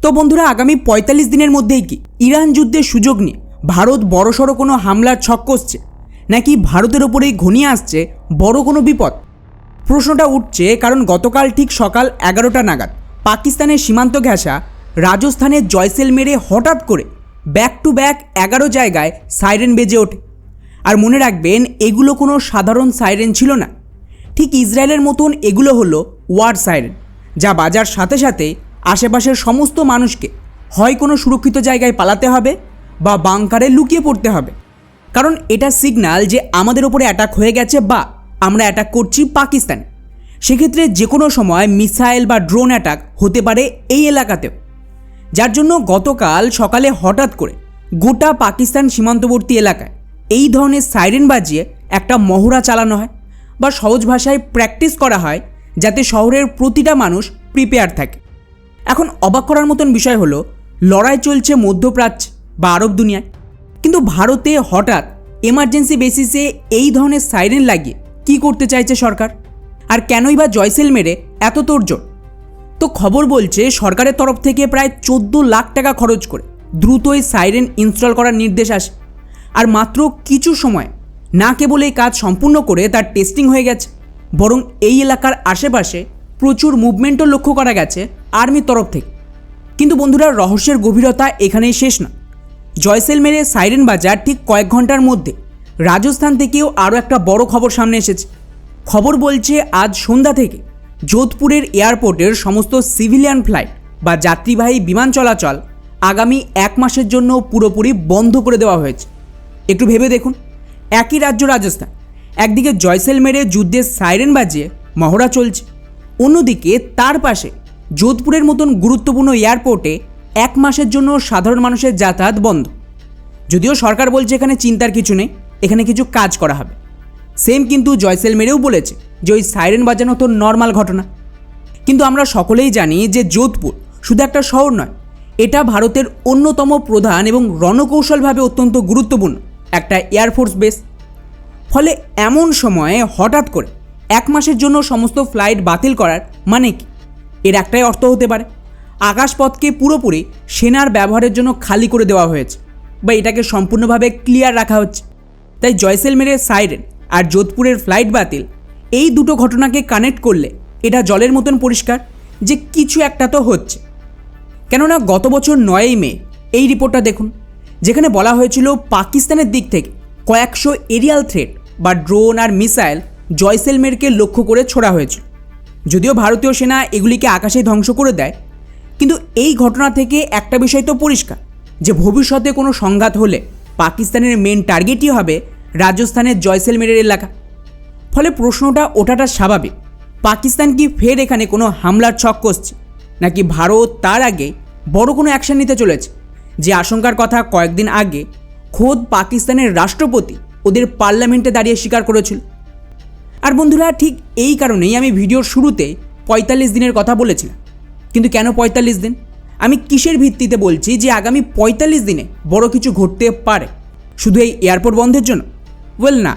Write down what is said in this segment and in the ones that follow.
তো বন্ধুরা, আগামী ৪৫ দিনের মধ্যেই কি ইরান যুদ্ধের সুযোগ নিয়ে ভারত বড়সড় কোনো হামলার ছক কষছে, নাকি ভারতের ওপরেই ঘনিয়ে আসছে বড় কোনো বিপদ? প্রশ্নটা উঠছে কারণ গতকাল ঠিক সকাল ১১টা নাগাদ পাকিস্তানের সীমান্ত ঘেঁষা রাজস্থানের জয়সলমেরে হঠাৎ করে ব্যাক টু ব্যাক ১১ জায়গায় সাইরেন বেজে ওঠে। আর মনে রাখবেন, এগুলো কোনো সাধারণ সাইরেন ছিল না। ঠিক ইসরায়েলের মতন এগুলো হলো ওয়ার সাইরেন, যা বাজার সাথে সাথে আশেপাশের সমস্ত মানুষকে হয় কোনো সুরক্ষিত জায়গায় পালাতে হবে বা বাংকারে লুকিয়ে পড়তে হবে। কারণ এটা সিগন্যাল যে আমাদের ওপরে অ্যাটাক হয়ে গেছে বা আমরা অ্যাটাক করছি পাকিস্তানে। সেক্ষেত্রে যে কোনো সময় মিসাইল বা ড্রোন অ্যাটাক হতে পারে এই এলাকাতেও। যার জন্য গতকাল সকালে হঠাৎ করে গোটা পাকিস্তান সীমান্তবর্তী এলাকায় এই ধরনের সাইরেন বাজিয়ে একটা মহড়া চালানো হয়, বা সহজ ভাষায় প্র্যাকটিস করা হয়, যাতে শহরের প্রতিটা মানুষ প্রিপেয়ার থাকে। এখন অবাক করার মতন বিষয় হলো, লড়াই চলছে মধ্যপ্রাচ্যে বা আরব দুনিয়ায়, কিন্তু ভারতে হঠাৎ এমার্জেন্সি বেসিসে এই ধরনের সাইরেন লাগিয়ে কী করতে চাইছে সরকার? আর কেনই বা জয়সলমেরে এত তোড়জোড়? তো খবর বলছে সরকারের তরফ থেকে প্রায় ১৪ লাখ টাকা খরচ করে দ্রুত এই সাইরেন ইনস্টল করার নির্দেশ আসে। আর মাত্র কিছু সময় না কেবল এই কাজ সম্পূর্ণ করে তার টেস্টিং হয়ে গেছে, বরং এই এলাকার আশেপাশে প্রচুর মুভমেন্টও লক্ষ্য করা গেছে আর্মির তরফ থেকে। কিন্তু বন্ধুরা, রহস্যের গভীরতা এখানেই শেষ না। জয়সলমেরে সাইরেন বাজার ঠিক কয়েক ঘন্টার মধ্যে রাজস্থান থেকেও আরও একটা বড় খবর সামনে এসেছে। খবর বলছে আজ সন্ধ্যা থেকে যোধপুরের এয়ারপোর্টের সমস্ত সিভিলিয়ান ফ্লাইট বা যাত্রীবাহী বিমান চলাচল আগামী ১ মাসের জন্য পুরোপুরি বন্ধ করে দেওয়া হয়েছে। একটু ভেবে দেখুন, একই রাজ্য রাজস্থান, একদিকে জয়সলমেরে যুদ্ধের সাইরেন বাজিয়ে মহড়া চলছে, অন্যদিকে তার পাশে যোধপুরের মতন গুরুত্বপূর্ণ এয়ারপোর্টে ১ মাসের জন্য সাধারণ মানুষের যাতায়াত বন্ধ। যদিও সরকার বলছে এখানে চিন্তার কিছু নেই, এখানে কিছু কাজ করা হবে। সেম কিন্তু জয়সলমেরেও বলেছে যে ওই সাইরেন বাজানো তো নর্মাল ঘটনা। কিন্তু আমরা সকলেই জানি যে যোধপুর শুধু একটা শহর নয়, এটা ভারতের অন্যতম প্রধান এবং রণকৌশলভাবে অত্যন্ত গুরুত্বপূর্ণ একটা এয়ারফোর্স বেস। ফলে এমন সময়ে হঠাৎ করে ১ মাসের জন্য সমস্ত ফ্লাইট বাতিল করার মানে কি? এর একটাই অর্থ হতে পারে, আকাশপথকে পুরোপুরি সেনার ব্যবহারের জন্য খালি করে দেওয়া হয়েছে, বা এটাকে সম্পূর্ণভাবে ক্লিয়ার রাখা হচ্ছে। তাই জয়সলমেরের সাইরেন আর যোধপুরের ফ্লাইট বাতিল, এই দুটো ঘটনাকে কানেক্ট করলে এটা জলের মতন পরিষ্কার যে কিছু একটা তো হচ্ছে। কেননা গত বছর ৯ই মে এই রিপোর্টটা দেখুন, যেখানে বলা হয়েছিল পাকিস্তানের দিক থেকে কয়েকশো এরিয়াল থ্রেট বা ড্রোন আর মিসাইল জয়সলমেরকে লক্ষ্য করে ছোড়া হয়েছিল। যদিও ভারতীয় সেনা এগুলিকে আকাশে ধ্বংস করে দেয়, কিন্তু এই ঘটনা থেকে একটা বিষয় তো পরিষ্কার যে ভবিষ্যতে কোনো সংঘাত হলে পাকিস্তানের মেন টার্গেটই হবে রাজস্থানের জয়সলমেরের এলাকা। ফলে প্রশ্নটা ওঠাটা স্বাভাবিক, পাকিস্তান কি ফের এখানে কোনো হামলার ছক কষছে, নাকি ভারত তার আগে বড় কোনো অ্যাকশন নিতে চলেছে, যে আশঙ্কার কথা কয়েকদিন আগে খোদ পাকিস্তানের রাষ্ট্রপতি ওদের পার্লামেন্টে দাঁড়িয়ে স্বীকার করেছিল। আর বন্ধুরা, ঠিক এই কারণেই আমি ভিডিওর শুরুতে ৪৫ দিনের কথা বলেছিলাম। কিন্তু কেন ৪৫ দিন? আমি কিসের ভিত্তিতে বলছি যে আগামী ৪৫ দিনে বড় কিছু ঘটতে পারে? শুধু এই এয়ারপোর্ট বন্ধের জন্য? ওয়েল না,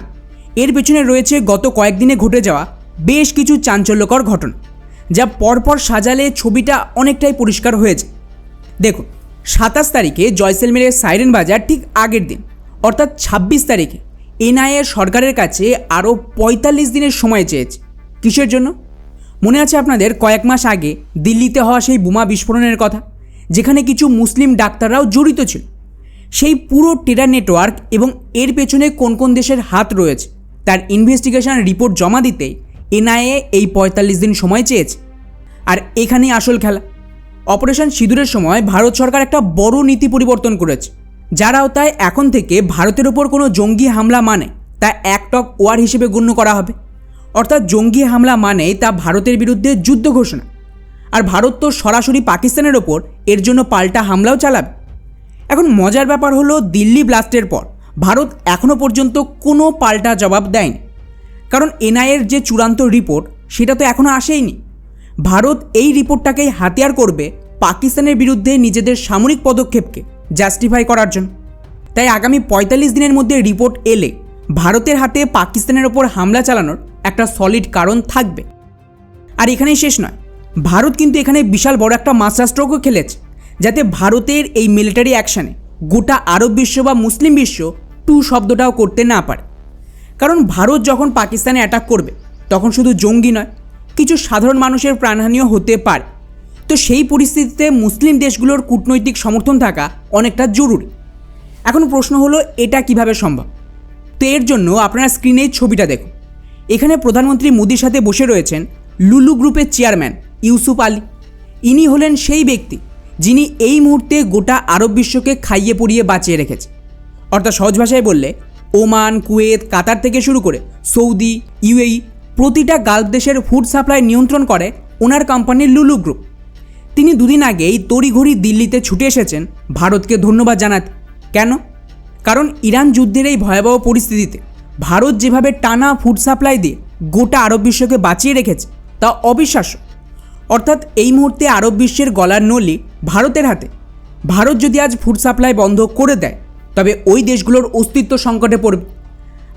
এর পেছনে রয়েছে গত কয়েকদিনে ঘটে যাওয়া বেশ কিছু চাঞ্চল্যকর ঘটনা, যা পরপর সাজালে ছবিটা অনেকটাই পরিষ্কার হয়েছে। দেখুন, ২৭ তারিখে জয়সলমেরের সাইরেন বাজার ঠিক আগের দিন, অর্থাৎ ২৬ তারিখে এনআইএ সরকারের কাছে আরও ৪৫ দিনের সময় চেয়েছে। কিসের জন্য? মনে আছে আপনাদের কয়েক মাস আগে দিল্লিতে হওয়া সেই বোমা বিস্ফোরণের কথা, যেখানে কিছু মুসলিম ডাক্তাররাও জড়িত ছিল? সেই পুরো টেরর নেটওয়ার্ক এবং এর পেছনে কোন কোন দেশের হাত রয়েছে তার ইনভেস্টিগেশন রিপোর্ট জমা দিতেই এনআইএ এই ৪৫ দিন সময় চেয়েছে। আর এখানেই আসল খেলা। অপারেশন সিঁদুরের সময় ভারত সরকার একটা বড় নীতি পরিবর্তন করেছে, যার আওতায় এখন থেকে ভারতের ওপর কোনো জঙ্গি হামলা মানে তা অ্যাক্ট অফ ওয়ার হিসেবে গণ্য করা হবে। অর্থাৎ জঙ্গি হামলা মানে তা ভারতের বিরুদ্ধে যুদ্ধ ঘোষণা। আর ভারত তো সরাসরি পাকিস্তানের ওপর এর জন্য পাল্টা হামলাও চালাবে। এখন মজার ব্যাপার হলো, দিল্লি ব্লাস্টের পর ভারত এখনও পর্যন্ত কোনো পাল্টা জবাব দেয়নি, কারণ এনআইএর যে চূড়ান্ত রিপোর্ট সেটা তো এখনও আসেইনি। ভারত এই রিপোর্টটাকেই হাতিয়ার করবে পাকিস্তানের বিরুদ্ধে নিজেদের সামরিক পদক্ষেপকে জাস্টিফাই করার জন্য। তাই আগামী ৪৫ দিনের মধ্যে রিপোর্ট এলে ভারতের হাতে পাকিস্তানের ওপর হামলা চালানোর একটা সলিড কারণ থাকবে। আর এখানেই শেষ নয়, ভারত কিন্তু এখানে বিশাল বড় একটা মাস্টার স্ট্রোকও খেলেছে, যাতে ভারতের এই মিলিটারি অ্যাকশানে গোটা আরব বিশ্ব বা মুসলিম বিশ্ব টু শব্দটাও করতে না পারে। কারণ ভারত যখন পাকিস্তানে অ্যাটাক করবে তখন শুধু জঙ্গি নয়, কিছু সাধারণ মানুষের প্রাণহানিও হতে পারে। তো সেই পরিস্থিতিতে মুসলিম দেশগুলোর কূটনৈতিক সমর্থন থাকা অনেকটা জরুরি। এখন প্রশ্ন হলো এটা কিভাবে সম্ভব? তো এর জন্য আপনারা স্ক্রিনে ছবিটা দেখুন। এখানে প্রধানমন্ত্রী মোদির সাথে বসে রয়েছেন লুলু গ্রুপের চেয়ারম্যান ইউসুফ আলী। ইনি হলেন সেই ব্যক্তি যিনি এই মুহূর্তে গোটা আরব বিশ্বকে খাইয়ে পরিয়ে বাঁচিয়ে রেখেছে। অর্থাৎ সহজ ভাষায় বললে ওমান, কুয়েত, কাতার থেকে শুরু করে সৌদি, ইউএই প্রতিটা গালফ দেশের ফুড সাপ্লাই নিয়ন্ত্রণ করে ওনার কোম্পানি লুলু গ্রুপ। তিনি দুদিন আগেই তড়িঘড়ি দিল্লিতে ছুটে এসেছেন ভারতকে ধন্যবাদ জানাতে। কেন? কারণ ইরান যুদ্ধের এই ভয়াবহ পরিস্থিতিতে ভারত যেভাবে টানা ফুড সাপ্লাই দিয়ে গোটা আরব বিশ্বকে বাঁচিয়ে রেখেছে তা অবিশ্বাস্য। অর্থাৎ এই মুহূর্তে আরব বিশ্বের গলার নলি ভারতের হাতে। ভারত যদি আজ ফুড সাপ্লাই বন্ধ করে দেয় তবে ওই দেশগুলোর অস্তিত্ব সংকটে পড়বে।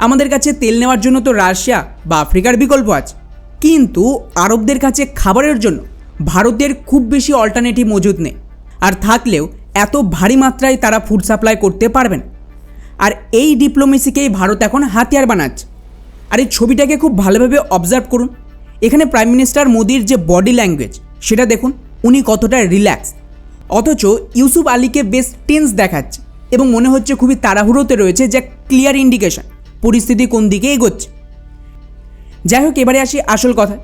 আমাদের কাছে তেল নেওয়ার জন্য তো রাশিয়া বা আফ্রিকার বিকল্প আছে, কিন্তু আরবদের কাছে খাবারের জন্য ভারতের খুব বেশি অল্টারনেটিভ মজুদ নেই। আর থাকলেও এত ভারী মাত্রায় তারা ফুড সাপ্লাই করতে পারবে না। আর এই ডিপ্লোমেসিকেই ভারত এখন হাতিয়ার বানাচ্ছে। আর এই ছবিটাকে খুব ভালোভাবে অবজার্ভ করুন। এখানে প্রাইম মিনিস্টার মোদির যে বডি ল্যাঙ্গুয়েজ সেটা দেখুন, উনি কতটা রিল্যাক্স, অথচ ইউসুফ আলীকে বেশ টেন্স দেখাচ্ছে এবং মনে হচ্ছে খুবই তাড়াহুড়োতে রয়েছে, যা ক্লিয়ার ইন্ডিকেশন পরিস্থিতি কোন দিকে এগোচ্ছে। যাই হোক, এবারে আসি আসল কথা।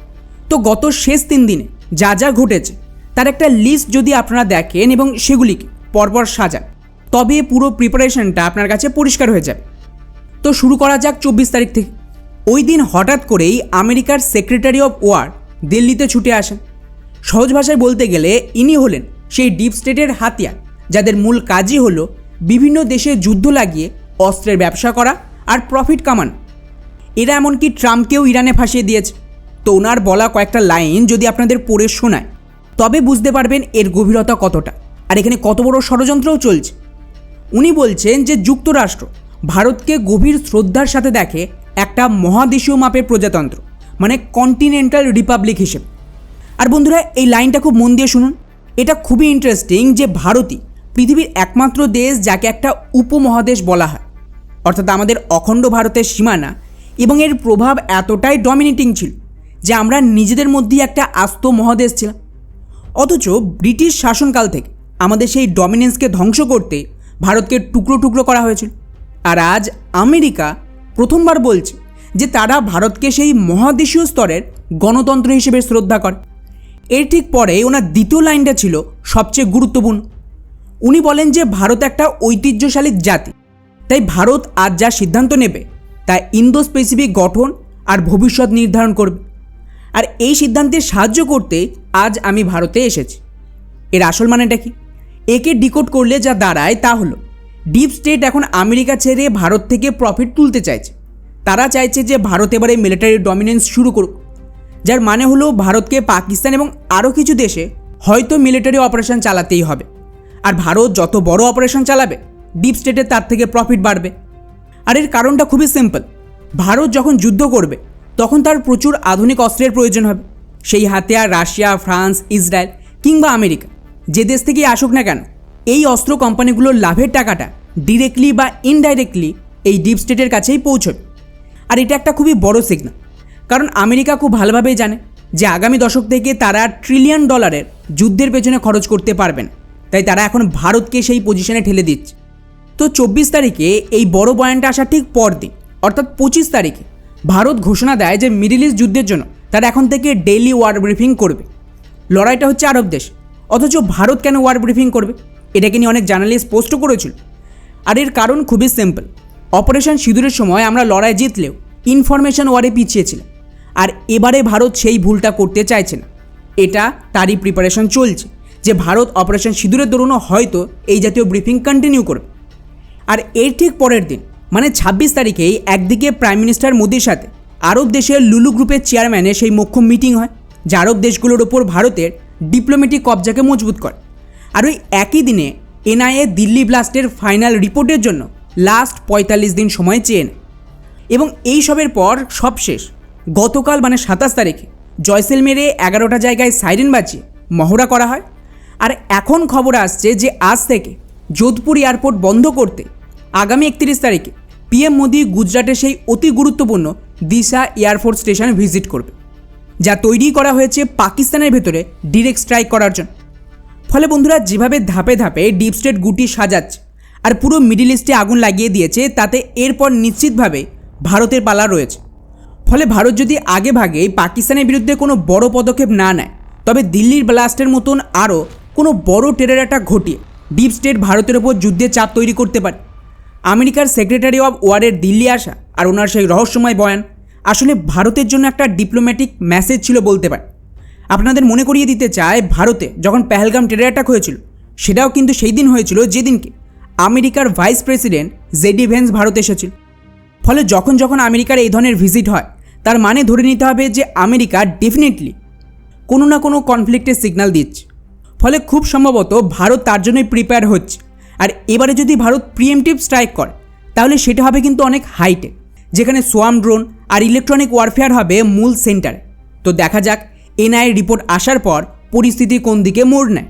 তো গত শেষ 3 দিনে যা যা ঘটেছে তার একটা লিস্ট যদি আপনারা দেখেন এবং সেগুলিকে পরপর সাজান, তবে পুরো প্রিপারেশনটা আপনার কাছে পরিষ্কার হয়ে যাবে। তো শুরু করা যাক 24 তারিখ থেকে। ওই দিন হঠাৎ করেই আমেরিকার সেক্রেটারি অফ ওয়ার দিল্লিতে ছুটে আসেন। সহজ ভাষায় বলতে গেলে ইনি হলেন সেই ডিপ স্টেটের হাতিয়ার, যাদের মূল কাজই হলো বিভিন্ন দেশে যুদ্ধ লাগিয়ে অস্ত্রের ব্যবসা করা আর প্রফিট কামানো। এরা এমনকি ট্রাম্পকেও ইরানে ফাঁসিয়ে দিয়েছে। তো ওনার বলা কয়েকটা লাইন যদি আপনাদের পড়ে শোনায় তবে বুঝতে পারবেন এর গভীরতা কতটা আর এখানে কত বড় ষড়যন্ত্রও চলছে। উনি বলছেন যে যুক্তরাষ্ট্র ভারতকে গভীর শ্রদ্ধার সাথে দেখে একটা মহাদেশীয় মাপের প্রজাতন্ত্র, মানে কন্টিনেন্টাল রিপাবলিক হিসেবে। আর বন্ধুরা, এই লাইনটা খুব মন দিয়ে শুনুন। এটা খুবই ইন্টারেস্টিং যে ভারতই পৃথিবীর একমাত্র দেশ যাকে একটা উপমহাদেশ বলা হয়। অর্থাৎ আমাদের অখণ্ড ভারতের সীমানা এবং এর প্রভাব এতটাই ডমিনেটিং ছিল যে আমরা নিজেদের মধ্যেই একটা আস্ত মহাদেশ ছিলাম। অথচ ব্রিটিশ শাসনকাল থেকে আমাদের সেই ডমিনেন্সকে ধ্বংস করতে ভারতকে টুকরো টুকরো করা হয়েছিল। আর আজ আমেরিকা প্রথমবার বলছে যে তারা ভারতকে সেই মহাদেশীয় স্তরের গণতন্ত্র হিসেবে শ্রদ্ধা করে। এর ঠিক পরে ওনার দ্বিতীয় লাইনটা ছিল সবচেয়ে গুরুত্বপূর্ণ। উনি বলেন যে ভারত একটা ঐতিহ্যশালী জাতি, তাই ভারত আজ যা সিদ্ধান্ত নেবে তা ইন্দো স্পেসিফিক গঠন আর ভবিষ্যৎ নির্ধারণ করবে। আর এই সিদ্ধান্তে সাহায্য করতে আজ আমি ভারতে এসেছি। এর আসল মানেটা কি? একে ডিকোড করলে যা দাঁড়ায় তা হলো ডিপ স্টেট এখন আমেরিকা ছেড়ে ভারত থেকে প্রফিট তুলতে চাইছে। তারা চাইছে যে ভারত এবারে মিলিটারি ডমিনেন্স শুরু করুক, যার মানে হলো ভারতকে পাকিস্তান এবং আরও কিছু দেশে হয়তো মিলিটারি অপারেশন চালাতেই হবে। আর ভারত যত বড় অপারেশন চালাবে ডিপ স্টেটের তার থেকে প্রফিট বাড়বে। আর এর কারণটা খুবই সিম্পল। ভারত যখন যুদ্ধ করবে তখন তার প্রচুর আধুনিক অস্ত্রের প্রয়োজন হবে। সেই হাতিয়ার রাশিয়া, ফ্রান্স, ইসরায়েল কিংবা আমেরিকা যে দেশ থেকেই আসুক না কেন, এই অস্ত্র কোম্পানিগুলোর লাভের টাকাটা ডিরেক্টলি বা ইনডাইরেক্টলি এই ডিপ স্টেটের কাছেই পৌঁছবে। আর এটা একটা খুবই বড় সিগন্যাল, কারণ আমেরিকা খুব ভালোভাবেই জানে যে আগামী দশক থেকে তারা $1 ট্রিলিয়ন যুদ্ধের পেছনে খরচ করতে পারবেন। তাই তারা এখন ভারতকে সেই পজিশনে ঠেলে দিচ্ছে। তো 24 তারিখে এই বড় বয়ানটা আসার ঠিক পরদিন অর্থাৎ 25 তারিখে ভারত ঘোষণা দেয় যে মিডল ইস্ট যুদ্ধের জন্য তারা এখন থেকে ডেইলি ওয়ার ব্রিফিং করবে। লড়াইটা হচ্ছে আরব দেশ, অথচ ভারত কেন ওয়ার ব্রিফিং করবে এটাকে নিয়ে অনেক জার্নালিস্ট পোস্টও করেছিল। আর এর কারণ খুবই সিম্পল। অপারেশন সিঁদুরের সময় আমরা লড়াই জিতলেও ইনফরমেশন ওয়ারে পিছিয়েছিলাম, আর এবারে ভারত সেই ভুলটা করতে চাইছে না। এটা তারই প্রিপারেশন চলছে যে ভারত অপারেশন সিঁদুরের দরুনও হয়তো এই জাতীয় ব্রিফিং কন্টিনিউ করবে। আর এর ঠিক পরের দিন মানে 26 তারিখেই একদিকে প্রাইম মিনিস্টার মোদির সাথে আরব দেশের লুলু গ্রুপের চেয়ারম্যানের সেই মুখ্য মিটিং হয়, যা আরব দেশগুলোর ওপর ভারতের ডিপ্লোম্যাটিক কবজাকে মজবুত করে। আর ওই একই দিনে এনআইএ দিল্লি ব্লাস্টের ফাইনাল রিপোর্টের জন্য লাস্ট 45 দিন সময় চেয়ে নেয়। এবং এই সবের পর সবশেষ গতকাল মানে 27 তারিখে জয়সলমেরে 11টা জায়গায় সাইরেন বাজিয়ে মহড়া করা হয়। আর এখন খবর আসছে যে আজ থেকে যোধপুর এয়ারপোর্ট বন্ধ করতে আগামী 31 তারিখে পিএম মোদি গুজরাটে সেই অতি গুরুত্বপূর্ণ দিশা এয়ারফোর্স স্টেশন ভিজিট করবে, যা তৈরি করা হয়েছে পাকিস্তানের ভেতরে ডিরেক্ট স্ট্রাইক করার জন্য। ফলে বন্ধুরা, যেভাবে ধাপে ধাপে ডিপ স্টেট গুটি সাজাচ্ছে আর পুরো মিডিল ইস্টে আগুন লাগিয়ে দিয়েছে, তাতে এরপর নিশ্চিতভাবে ভারতের পালা রয়েছে। ফলে ভারত যদি আগে ভাগেই পাকিস্তানের বিরুদ্ধে কোনো বড় পদক্ষেপ না নেয়, তবে দিল্লির ব্লাস্টের মতন আরও কোনো বড় টেরর অ্যাটাক ঘটিয়ে ডিপ স্টেট ভারতের ওপর যুদ্ধের চাপ তৈরি করতে পারে। আমেরিকার সেক্রেটারি অফ ওয়ারের দিল্লি আসা আর ওনার সেই রহস্যময় বয়ান আসলে ভারতের জন্য একটা ডিপ্লোম্যাটিক মেসেজ ছিল বলতে পারে। আপনাদের মনে করিয়ে দিতে চায়, ভারতে যখন পেহেলগাম টেরর অ্যাটাক হয়েছিল, সেটাও কিন্তু সেই দিন হয়েছিল যেদিনকে আমেরিকার ভাইস প্রেসিডেন্ট জেডি ভেন্স ভারতে এসেছিল। ফলে যখন যখন আমেরিকার এই ধরনের ভিজিট হয়, তার মানে ধরে নিতে হবে যে আমেরিকা ডেফিনেটলি কোনো না কোনো কনফ্লিক্টের সিগন্যাল দিচ্ছে। ফলে খুব সম্ভবত ভারত তার জন্যই প্রিপেয়ার হচ্ছে। আর এবারে যদি ভারত প্রিএমটিভ স্ট্রাইক করে, তাহলে সেটা হবে কিন্তু অনেক হাইটেক, যেখানে সোয়াম ড্রোন আর ইলেকট্রনিক ওয়ারফেয়ার হবে মূল সেন্টারে। তো দেখা যাক এনআইএ রিপোর্ট আসার পর পরিস্থিতি কোন দিকে মোড় নেয়।